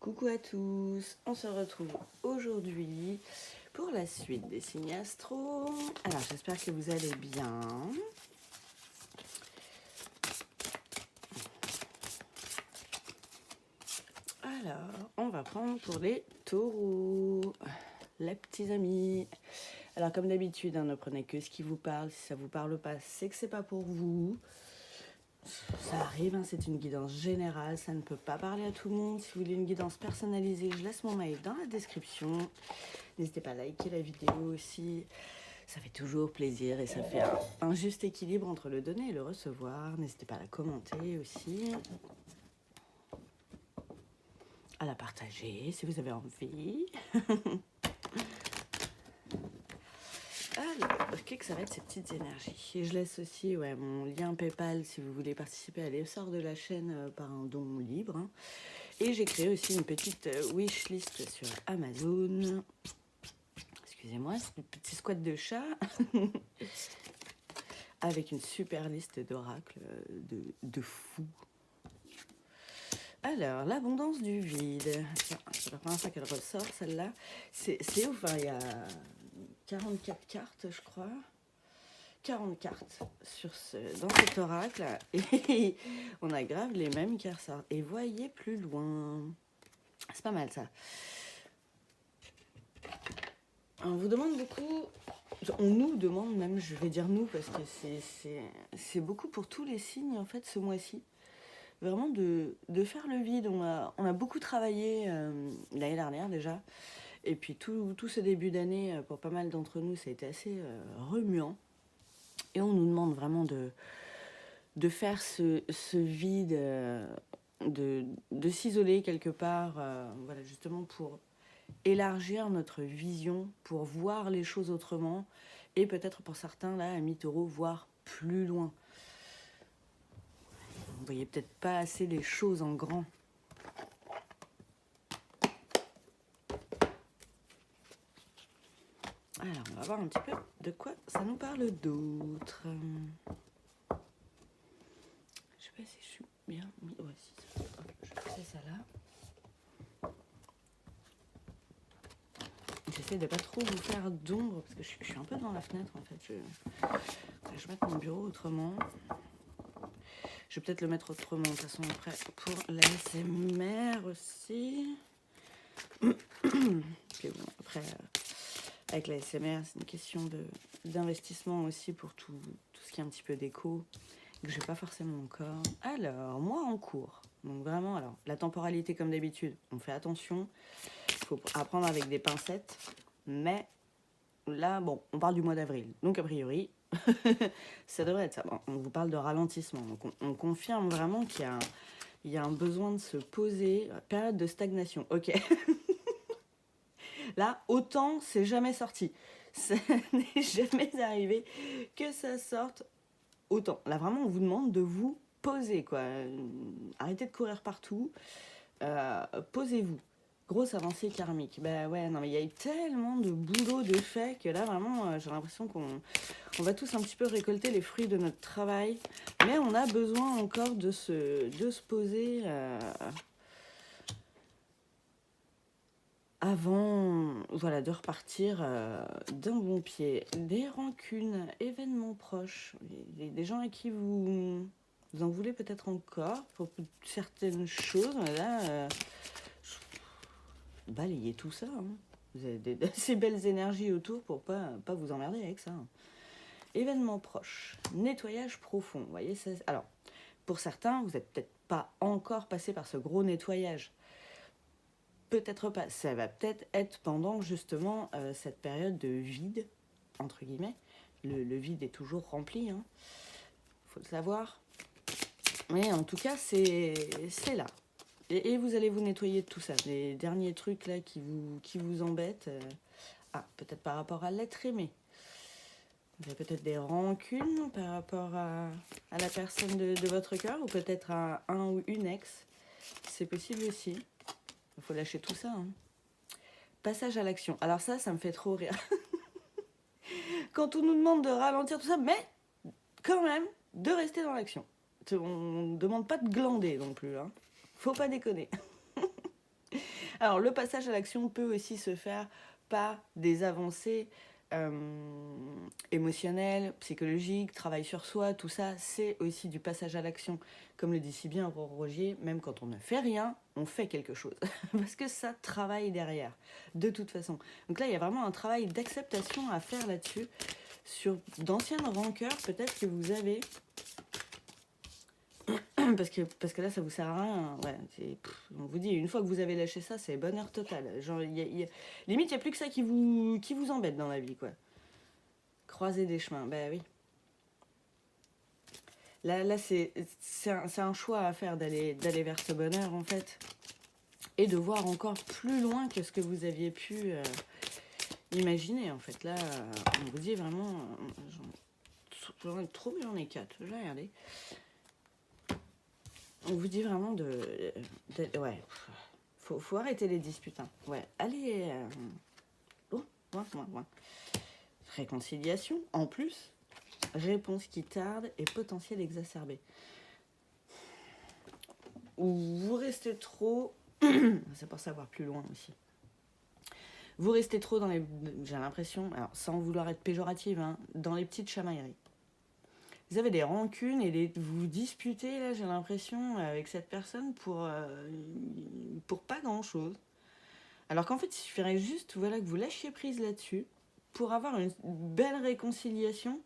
Coucou à tous, on se retrouve aujourd'hui pour la suite des signes astro. Alors j'espère que vous allez bien. Alors on va prendre pour les taureaux, les petits amis. Alors comme d'habitude, ne prenez que ce qui vous parle. Si ça vous parle pas, c'est que c'est pas pour vous. Ça arrive, c'est une guidance générale, ça ne peut pas parler à tout le monde. Si vous voulez une guidance personnalisée, je laisse mon mail dans la description. N'hésitez pas à liker la vidéo aussi, ça fait toujours plaisir et ça fait un juste équilibre entre le donner et le recevoir. N'hésitez pas à la commenter aussi, à la partager si vous avez envie. Alors, qu'est-ce que ça va être ces petites énergies? Et je laisse aussi mon lien PayPal si vous voulez participer à l'essor de la chaîne par un don libre. Et j'ai créé aussi une petite wishlist sur Amazon. Excusez-moi, c'est un petit squat de chat. Avec une super liste d'oracles de fous. Alors, l'abondance du vide. C'est la première fois qu'elle ressort, celle-là. C'est ouf, il y a 44 cartes, je crois. 40 cartes dans cet oracle. Et on a grave les mêmes qui ressortent. Et voyez plus loin. C'est pas mal, ça. On vous demande beaucoup... On nous demande même, je vais dire nous, parce que c'est beaucoup pour tous les signes, en fait, ce mois-ci. Vraiment de faire le vide. On a beaucoup travaillé l'année dernière déjà. Et puis tout ce début d'année, pour pas mal d'entre nous, ça a été assez remuant. Et on nous demande vraiment de faire ce vide, de s'isoler quelque part, voilà, justement pour élargir notre vision, pour voir les choses autrement. Et peut-être pour certains, là, amis taureaux, voir plus loin. Vous voyez peut-être pas assez les choses en grand. Alors, on va voir un petit peu de quoi ça nous parle d'autre. Je sais pas si je suis bien. Ouais, si, je fais ça là. J'essaie de pas trop vous faire d'ombre parce que je suis un peu dans la fenêtre en fait. Je vais mettre mon bureau autrement. Je vais peut-être le mettre autrement de toute façon après pour la SMR aussi. Puis bon, après, avec la SMR, c'est une question d'investissement aussi pour tout ce qui est un petit peu déco, que je n'ai pas forcément encore. Alors, moi en cours. Donc vraiment, alors, la temporalité comme d'habitude, on fait attention. Il faut apprendre avec des pincettes. Mais là, bon, on parle du mois d'avril. Donc a priori, ça devrait être ça. Bon, on vous parle de ralentissement. Donc on confirme vraiment qu'il y a un besoin de se poser. Période de stagnation. Ok. Là, autant, c'est jamais sorti. Ça n'est jamais arrivé que ça sorte autant. Là, vraiment, on vous demande de vous poser, quoi. Arrêtez de courir partout. Posez-vous. Grosse avancée karmique. Bah ouais, non, mais il y a eu tellement de boulot de fait que là, vraiment, j'ai l'impression qu'on va tous un petit peu récolter les fruits de notre travail. Mais on a besoin encore de se poser... avant, voilà, de repartir d'un bon pied. Des rancunes, événements proches, des gens à qui vous en voulez peut-être encore pour certaines choses. Là, balayez tout ça. Vous avez d'assez belles énergies autour pour pas vous emmerder avec ça. Événements proches, nettoyage profond. Vous voyez, ça, alors, pour certains, vous n'êtes peut-être pas encore passé par ce gros nettoyage. Peut-être pas. Ça va peut-être être pendant justement cette période de vide, entre guillemets. Le vide est toujours rempli, faut le savoir. Mais en tout cas, c'est là. Et vous allez vous nettoyer de tout ça. Les derniers trucs là qui vous embêtent. Peut-être par rapport à l'être aimé. Vous avez peut-être des rancunes par rapport à la personne de votre cœur, ou peut-être à un ou une ex. C'est possible aussi. Il faut lâcher tout ça. Passage à l'action. Alors ça me fait trop rire. Quand on nous demande de ralentir tout ça, mais quand même de rester dans l'action. On ne demande pas de glander non plus. Faut pas déconner. Alors, le passage à l'action peut aussi se faire par des avancées émotionnelles, psychologiques, travail sur soi, tout ça, c'est aussi du passage à l'action. Comme le dit si bien Aurore Rogier, même quand on ne fait rien, on fait quelque chose. Parce que ça travaille derrière, de toute façon. Donc là, il y a vraiment un travail d'acceptation à faire là-dessus, sur d'anciennes rancœurs peut-être que vous avez... parce que là, ça vous sert à rien. Ouais, on vous dit, une fois que vous avez lâché ça, c'est bonheur total. Genre, limite, il n'y a plus que ça qui vous embête dans la vie, quoi. Croiser des chemins, bah oui. Là c'est un choix à faire d'aller vers ce bonheur, en fait. Et de voir encore plus loin que ce que vous aviez pu imaginer, en fait. Là, on vous dit vraiment... J'en ai trop, j'en ai 4. Je vais regarder. On vous dit vraiment ouais, faut arrêter les disputes. Hein. Ouais, allez. Moins. Réconciliation, en plus. Réponse qui tarde et potentiel exacerbé. Ou vous restez trop. C'est pour savoir plus loin aussi. Vous restez trop dans les. J'ai l'impression, alors sans vouloir être péjorative, hein, dans les petites chamailleries. Vous avez des rancunes et vous disputez, là, j'ai l'impression, avec cette personne pour pas grand-chose. Alors qu'en fait, il suffirait juste que vous lâchiez prise là-dessus pour avoir une belle réconciliation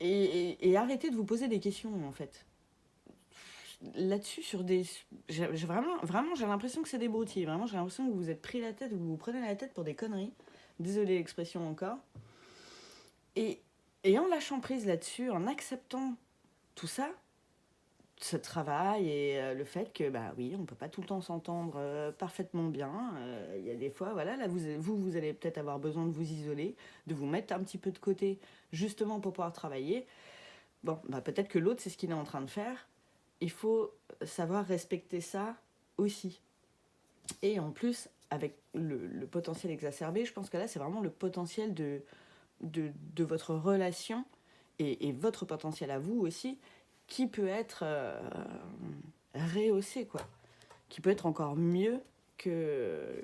et arrêter de vous poser des questions, en fait. Là-dessus, sur des... Vraiment, j'ai l'impression que c'est des broutilles. Vraiment, j'ai l'impression que vous vous êtes pris la tête, que vous vous prenez la tête pour des conneries. Désolée l'expression encore. Et en lâchant prise là-dessus, en acceptant tout ça, ce travail et le fait que, bah oui, on ne peut pas tout le temps s'entendre parfaitement bien. Il y a des fois, voilà, là, vous allez peut-être avoir besoin de vous isoler, de vous mettre un petit peu de côté, justement pour pouvoir travailler. Bon, bah peut-être que l'autre, c'est ce qu'il est en train de faire. Il faut savoir respecter ça aussi. Et en plus, avec le potentiel exacerbé, je pense que là, c'est vraiment le potentiel de votre relation et votre potentiel à vous aussi, qui peut être rehaussé, quoi. Qui peut être encore mieux que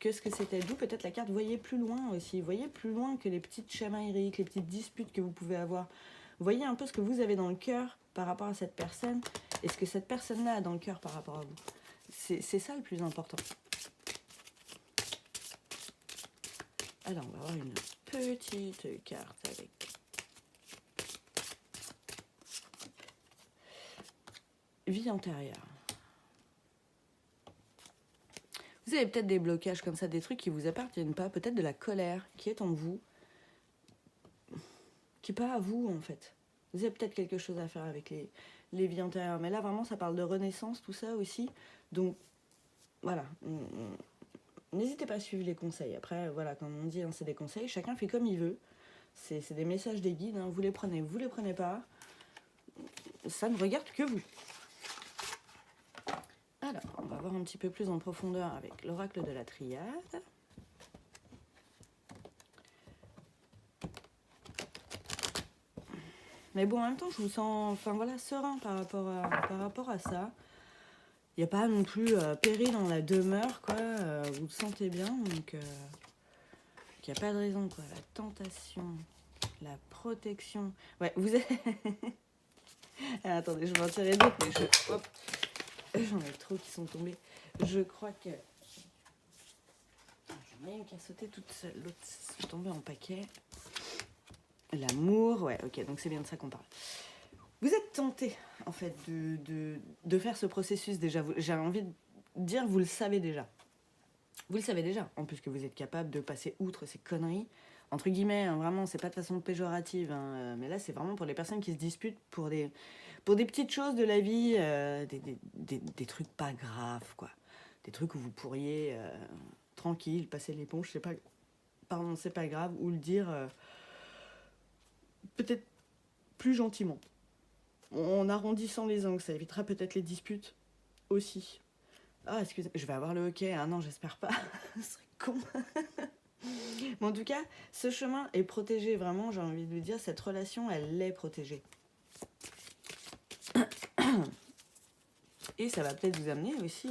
ce que c'était. D'où peut-être la carte, voyez plus loin aussi. Voyez plus loin que les petites chamailleries, que les petites disputes que vous pouvez avoir. Voyez un peu ce que vous avez dans le cœur par rapport à cette personne et ce que cette personne-là a dans le cœur par rapport à vous. C'est ça le plus important. Alors, on va avoir une petite carte avec... Vie antérieure. Vous avez peut-être des blocages comme ça, des trucs qui vous appartiennent pas, peut-être de la colère qui est en vous, qui n'est pas à vous en fait. Vous avez peut-être quelque chose à faire avec les vies antérieures. Mais là, vraiment, ça parle de renaissance, tout ça aussi. Donc, voilà. N'hésitez pas à suivre les conseils. Après, voilà, comme on dit, hein, c'est des conseils. Chacun fait comme il veut. C'est des messages des guides. Hein. Vous les prenez pas. Ça ne regarde que vous. Alors, on va voir un petit peu plus en profondeur avec l'oracle de la triade. Mais bon, en même temps, je vous sens serein par rapport à ça. Il n'y a pas non plus péril dans la demeure, quoi. Vous le sentez bien, donc il n'y a pas de raison, quoi. La tentation, la protection. Ouais, vous êtes... Ah, attendez, je vais en tirer d'autres, mais hop. J'en ai trop qui sont tombés. Je crois que... J'en ai une qui a sauté toute seule. L'autre est tombée en paquet. L'amour, ouais, ok, donc c'est bien de ça qu'on parle. Vous êtes tenté, en fait, de faire ce processus déjà. J'ai envie de dire, vous le savez déjà. Vous le savez déjà, en plus que vous êtes capable de passer outre ces conneries. Entre guillemets, hein, vraiment, c'est pas de façon péjorative, hein, mais là, c'est vraiment pour les personnes qui se disputent pour des petites choses de la vie, des trucs pas graves, quoi. Des trucs où vous pourriez, tranquille, passer l'éponge, c'est pas grave, ou le dire peut-être plus gentiment. En arrondissant les angles, ça évitera peut-être les disputes aussi. Ah, excusez, je vais avoir le hockey. Ah non, j'espère pas. Ce serait con. Mais en tout cas, ce chemin est protégé, vraiment, j'ai envie de vous dire, cette relation, elle est protégée. Et ça va peut-être vous amener aussi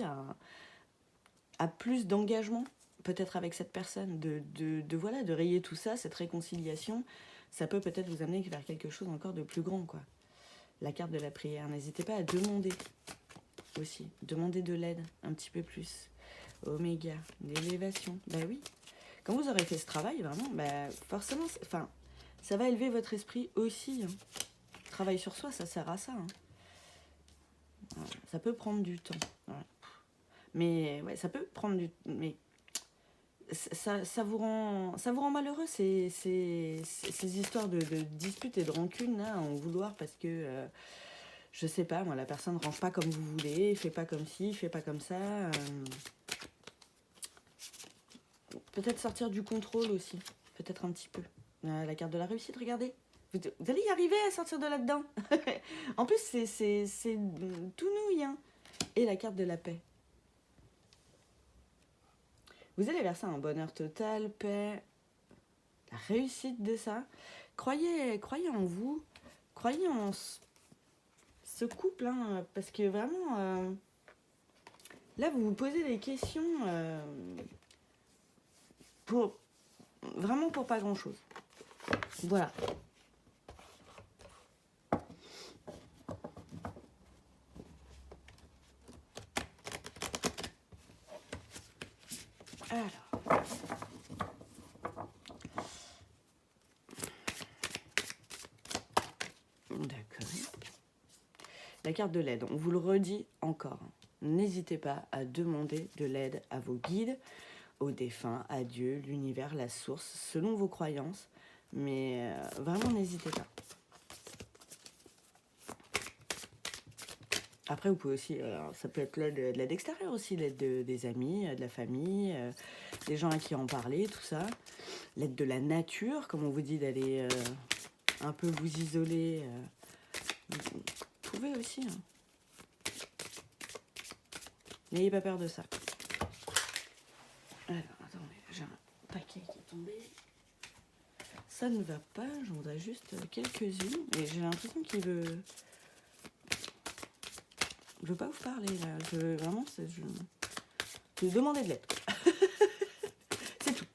à plus d'engagement, peut-être avec cette personne, voilà, de rayer tout ça, cette réconciliation, ça peut peut-être vous amener vers quelque chose encore de plus grand, quoi. La carte de la prière, n'hésitez pas à demander aussi, demander de l'aide un petit peu plus. Oméga, l'élévation, bah oui. Quand vous aurez fait ce travail, vraiment, bah forcément, enfin, ça va élever votre esprit aussi. Hein. Travail sur soi, ça sert à ça. Hein. Ça peut prendre du temps. Voilà. Mais ouais, ça peut prendre du temps. Mais ça vous rend malheureux, ces histoires de disputes et de rancune, là, en vouloir parce que, je sais pas, moi, la personne ne range pas comme vous voulez, fait pas comme ci, fait pas comme ça. Peut-être sortir du contrôle aussi, peut-être un petit peu. La carte de la réussite, regardez. Vous allez y arriver à sortir de là-dedans. En plus, c'est tout nouille. Hein. Et la carte de la paix. Vous allez vers ça, un bonheur total, paix, la réussite de ça. Croyez en vous, croyez en ce couple, hein, parce que vraiment, là, vous vous posez des questions vraiment pour pas grand-chose. Voilà. Alors. D'accord. La carte de l'aide, on vous le redit encore. N'hésitez pas à demander de l'aide à vos guides, aux défunts, à Dieu, l'univers, la source, selon vos croyances. Mais vraiment, n'hésitez pas. Après, vous pouvez aussi, ça peut être de l'aide extérieure aussi, l'aide des amis, de la famille, des gens à qui en parler, tout ça. L'aide de la nature, comme on vous dit, d'aller un peu vous isoler. Vous pouvez aussi. Hein. N'ayez pas peur de ça. Alors, attendez, j'ai un paquet qui est tombé. Ça ne va pas, j'en voudrais juste quelques-unes. Et j'ai l'impression qu'il veut... Je veux pas vous parler là. Vraiment, je vais demander de l'aide. C'est tout.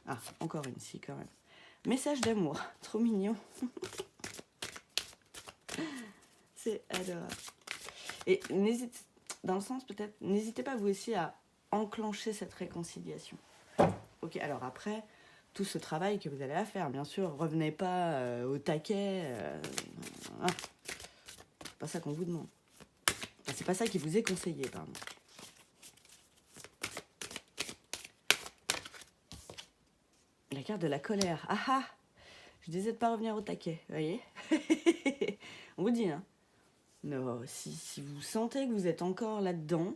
Ah, encore une, si quand même. Message d'amour, trop mignon. C'est adorable. Et dans le sens peut-être, n'hésitez pas vous aussi à enclencher cette réconciliation. Ok, alors après, tout ce travail que vous allez à faire, bien sûr, revenez pas au taquet. C'est pas ça qu'on vous demande. Enfin, c'est pas ça qui vous est conseillé, pardon. La carte de la colère. Ah ah! Je disais de pas revenir au taquet, vous voyez? On vous dit, hein? Non, si vous sentez que vous êtes encore là-dedans,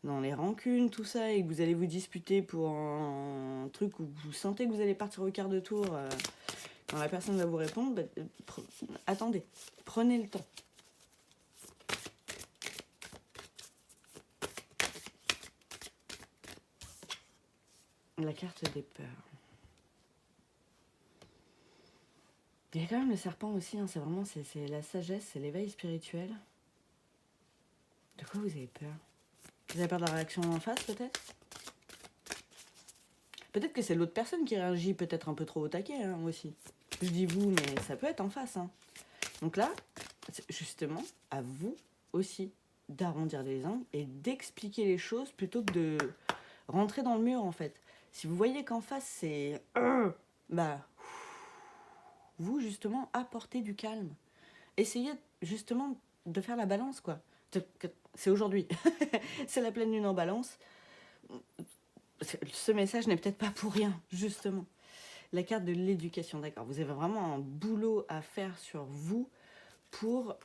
dans les rancunes, tout ça, et que vous allez vous disputer pour un truc où vous sentez que vous allez partir au quart de tour, quand la personne va vous répondre, bah, attendez, prenez le temps. La carte des peurs. Il y a quand même le serpent aussi, hein, c'est vraiment c'est la sagesse, c'est l'éveil spirituel. De quoi vous avez peur? Vous avez peur de la réaction en face, peut-être? Peut-être que c'est l'autre personne qui réagit peut-être un peu trop au taquet, hein, aussi. Je dis vous, mais ça peut être en face. Hein. Donc là, c'est justement, à vous aussi d'arrondir les angles et d'expliquer les choses plutôt que de rentrer dans le mur, en fait. Si vous voyez qu'en face, c'est... bah, vous, justement, apportez du calme. Essayez, justement, de faire la balance, quoi. C'est aujourd'hui. C'est la pleine lune en balance. Ce message n'est peut-être pas pour rien, justement. La carte de l'éducation, d'accord. Vous avez vraiment un boulot à faire sur vous pour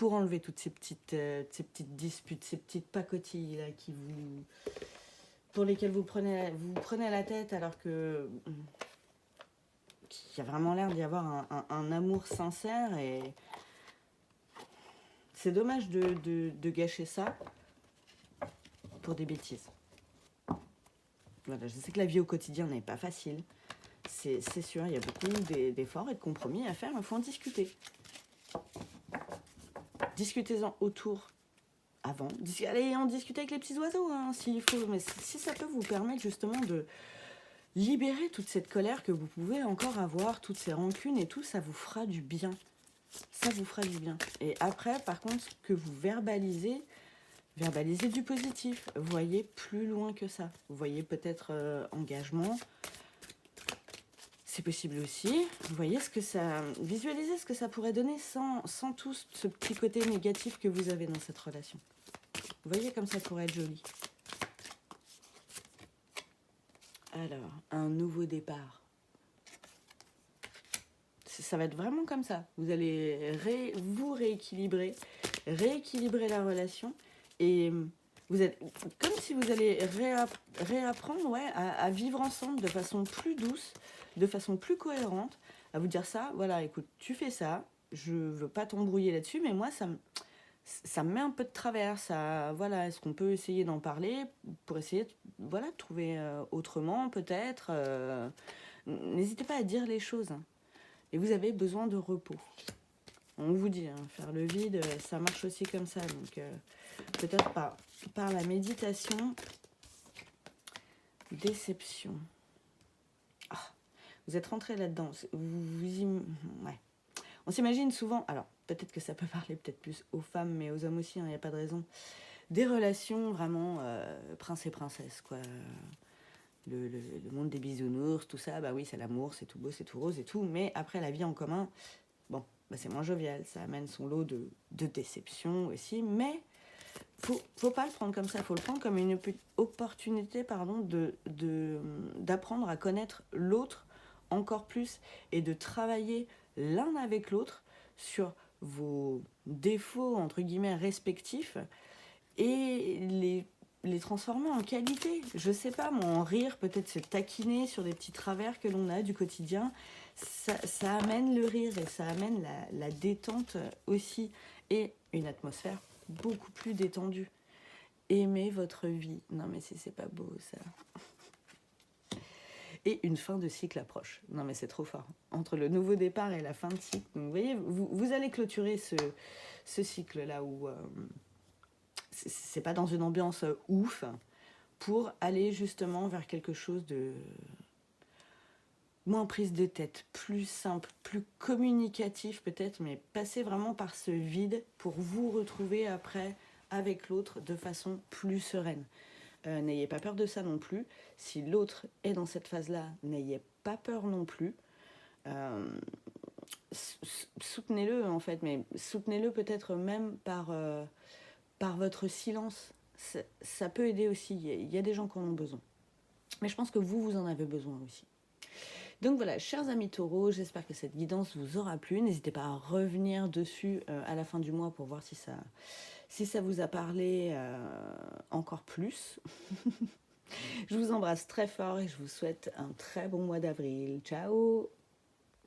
enlever toutes ces petites disputes, ces petites pacotilles là, pour lesquelles vous prenez la tête alors que qu'il y a vraiment l'air d'y avoir un amour sincère et c'est dommage de gâcher ça pour des bêtises. Voilà, je sais que la vie au quotidien n'est pas facile. C'est sûr, il y a beaucoup d'efforts et de compromis à faire, mais il faut en discuter. Discutez-en autour avant. Allez en discuter avec les petits oiseaux, hein, s'il faut. Mais si ça peut vous permettre justement de libérer toute cette colère que vous pouvez encore avoir, toutes ces rancunes et tout, ça vous fera du bien. Ça vous fera du bien. Et après, par contre, que vous verbalisez du positif. Voyez plus loin que ça. Vous voyez peut-être engagement. C'est possible aussi. Vous voyez ce que ça... Visualisez ce que ça pourrait donner sans tout ce petit côté négatif que vous avez dans cette relation. Vous voyez comme ça pourrait être joli. Alors, un nouveau départ. Ça va être vraiment comme ça. Vous allez vous rééquilibrer la relation et vous êtes comme si vous allez réapprendre à vivre ensemble de façon plus douce, de façon plus cohérente, à vous dire ça, voilà, écoute, tu fais ça, je veux pas t'embrouiller là-dessus, mais moi, ça me met un peu de travers, ça, voilà, est-ce qu'on peut essayer d'en parler pour essayer de trouver autrement, peut-être n'hésitez pas à dire les choses, hein. Et vous avez besoin de repos. On vous dit, hein, faire le vide, ça marche aussi comme ça. Donc, peut-être par la méditation, déception. Ah, vous êtes rentré là-dedans. Ouais. On s'imagine souvent, alors peut-être que ça peut parler peut-être plus aux femmes, mais aux hommes aussi, il n'y a pas de raison. Des relations vraiment prince et princesse, quoi. Le monde des bisounours, tout ça, bah oui, c'est l'amour, c'est tout beau, c'est tout rose et tout, mais après la vie en commun, bon, bah c'est moins jovial, ça amène son lot de déceptions aussi, mais faut pas le prendre comme ça, faut le prendre comme une opportunité, d'apprendre à connaître l'autre encore plus et de travailler l'un avec l'autre sur vos défauts, entre guillemets, respectifs et les transformer en qualité. Je sais pas, moi, en rire, peut-être se taquiner sur des petits travers que l'on a du quotidien. Ça amène le rire et ça amène la détente aussi. Et une atmosphère beaucoup plus détendue. Aimez votre vie. Non mais c'est pas beau ça. Et une fin de cycle approche. Non mais c'est trop fort. Entre le nouveau départ et la fin de cycle. Donc, vous voyez, vous allez clôturer ce cycle-là où... c'est pas dans une ambiance ouf pour aller justement vers quelque chose de moins prise de tête, plus simple, plus communicatif peut-être, mais passer vraiment par ce vide pour vous retrouver après avec l'autre de façon plus sereine. N'ayez pas peur de ça non plus. Si l'autre est dans cette phase-là, n'ayez pas peur non plus. Soutenez-le en fait, mais soutenez-le peut-être même par votre silence. Ça peut aider aussi. Il y a des gens qui en ont besoin. Mais je pense que vous en avez besoin aussi. Donc voilà, chers amis taureaux, j'espère que cette guidance vous aura plu. N'hésitez pas à revenir dessus à la fin du mois pour voir si ça vous a parlé encore plus. Je vous embrasse très fort et je vous souhaite un très bon mois d'avril. Ciao!